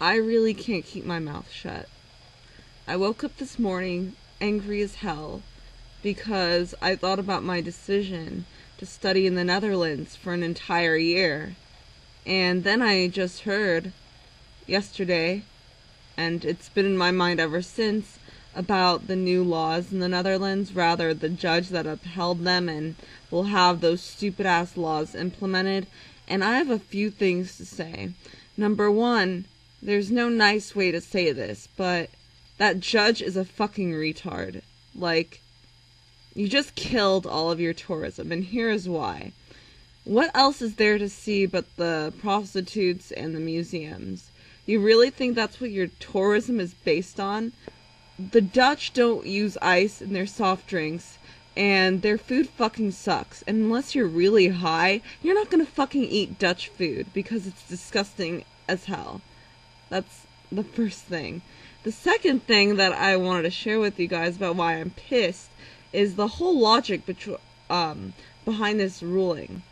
I really can't keep my mouth shut. I woke up this morning angry as hell because I thought about my decision to study in the Netherlands for an entire year. And then I just heard yesterday, and it's been in my mind ever since, about the new laws in the Netherlands, rather the judge that upheld them and will have those stupid ass laws implemented. And I have a few things to say. Number one, there's no nice way to say this, but that judge is a fucking retard. Like, you just killed all of your tourism, and here's why. What else is there to see but the prostitutes and the museums? You really think that's what your tourism is based on? The Dutch don't use ice in their soft drinks, and their food fucking sucks. And unless you're really high, you're not gonna fucking eat Dutch food because it's disgusting as hell. That's the first thing. The second thing that I wanted to share with you guys about why I'm pissed is the whole logic behind this ruling.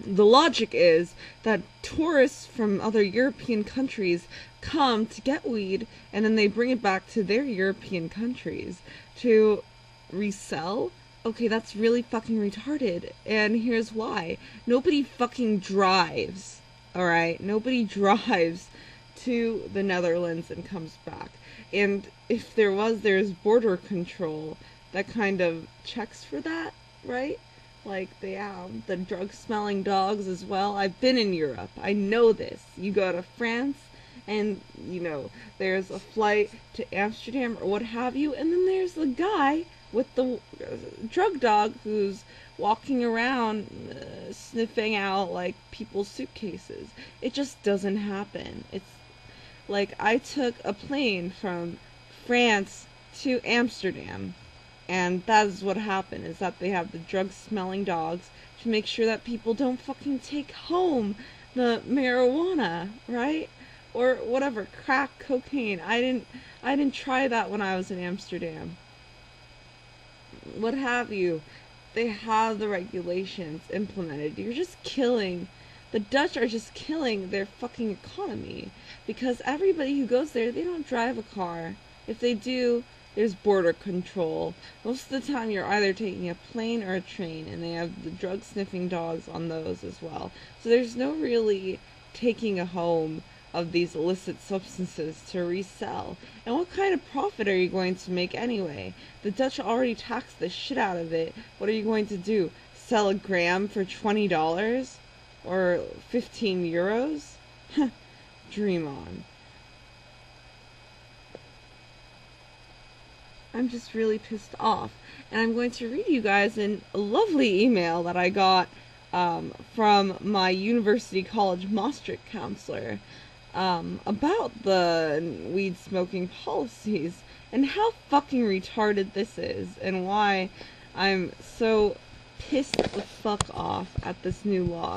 The logic is that tourists from other European countries come to get weed and then they bring it back to their European countries to resell. Okay, that's really fucking retarded. And here's why. Nobody fucking drives. Alright? Nobody drives to the Netherlands and comes back. And if there's border control that kind of checks for that, right? Like, they have the drug-smelling dogs as well. I've been in Europe. I know this. You go to France, and, there's a flight to Amsterdam or what have you, and then there's the guy with the drug dog who's walking around sniffing out, like, people's suitcases. It just doesn't happen. It's like, I took a plane from France to Amsterdam. And that is what happened, is that they have the drug-smelling dogs to make sure that people don't fucking take home the marijuana, right? Or whatever, crack, cocaine. I didn't try that when I was in Amsterdam. What have you. They have the regulations implemented. You're just killing. The Dutch are just killing their fucking economy. Because everybody who goes there, they don't drive a car. If they do, there's border control. Most of the time you're either taking a plane or a train, and they have the drug sniffing dogs on those as well. So there's no really taking a home of these illicit substances to resell. And what kind of profit are you going to make anyway? The Dutch already tax the shit out of it. What are you going to do? Sell a gram for $20? Or 15 euros? Dream on. I'm just really pissed off. And I'm going to read you guys a lovely email that I got from my University College Maastricht counselor about the weed smoking policies and how fucking retarded this is and why I'm so pissed the fuck off at this new law.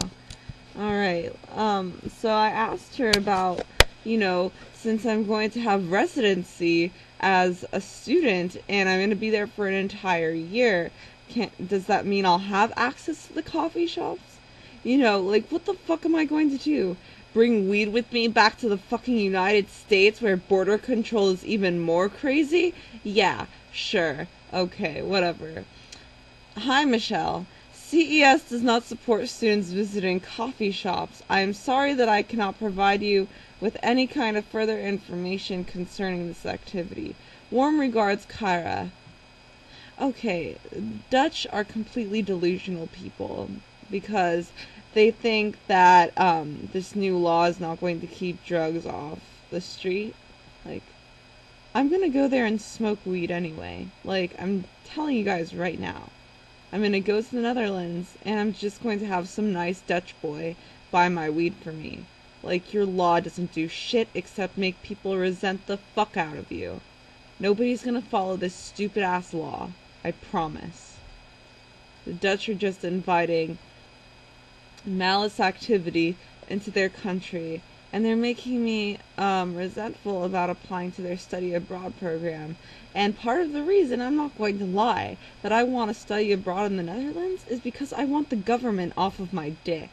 Alright, so I asked her about, since I'm going to have residency as a student and I'm going to be there for an entire year, does that mean I'll have access to the coffee shops? What the fuck am I going to do? Bring weed with me back to the fucking United States where border control is even more crazy? Yeah, sure. Okay, whatever. Hi, Michelle. CES does not support students visiting coffee shops. I am sorry that I cannot provide you with any kind of further information concerning this activity. Warm regards, Kyra. Okay, Dutch are completely delusional people because they think that this new law is not going to keep drugs off the street. I'm gonna go there and smoke weed anyway. I'm telling you guys right now. I'm gonna go to the Netherlands, and I'm just going to have some nice Dutch boy buy my weed for me. Your law doesn't do shit except make people resent the fuck out of you. Nobody's gonna follow this stupid-ass law. I promise. The Dutch are just inviting malice activity into their country, and they're making me resentful about applying to their study abroad program. And part of the reason, I'm not going to lie, that I want to study abroad in the Netherlands is because I want the government off of my dick.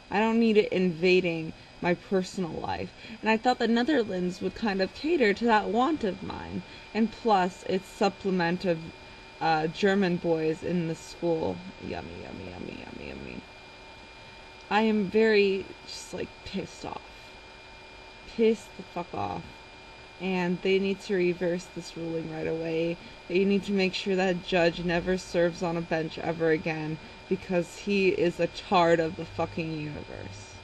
I don't need it invading my personal life. And I thought the Netherlands would kind of cater to that want of mine. And plus, it's supplement of German boys in the school. Yummy, yummy, yummy, yummy, yummy. I am very, just like, pissed off. Pissed the fuck off. And they need to reverse this ruling right away. They need to make sure that judge never serves on a bench ever again, because he is a tard of the fucking universe.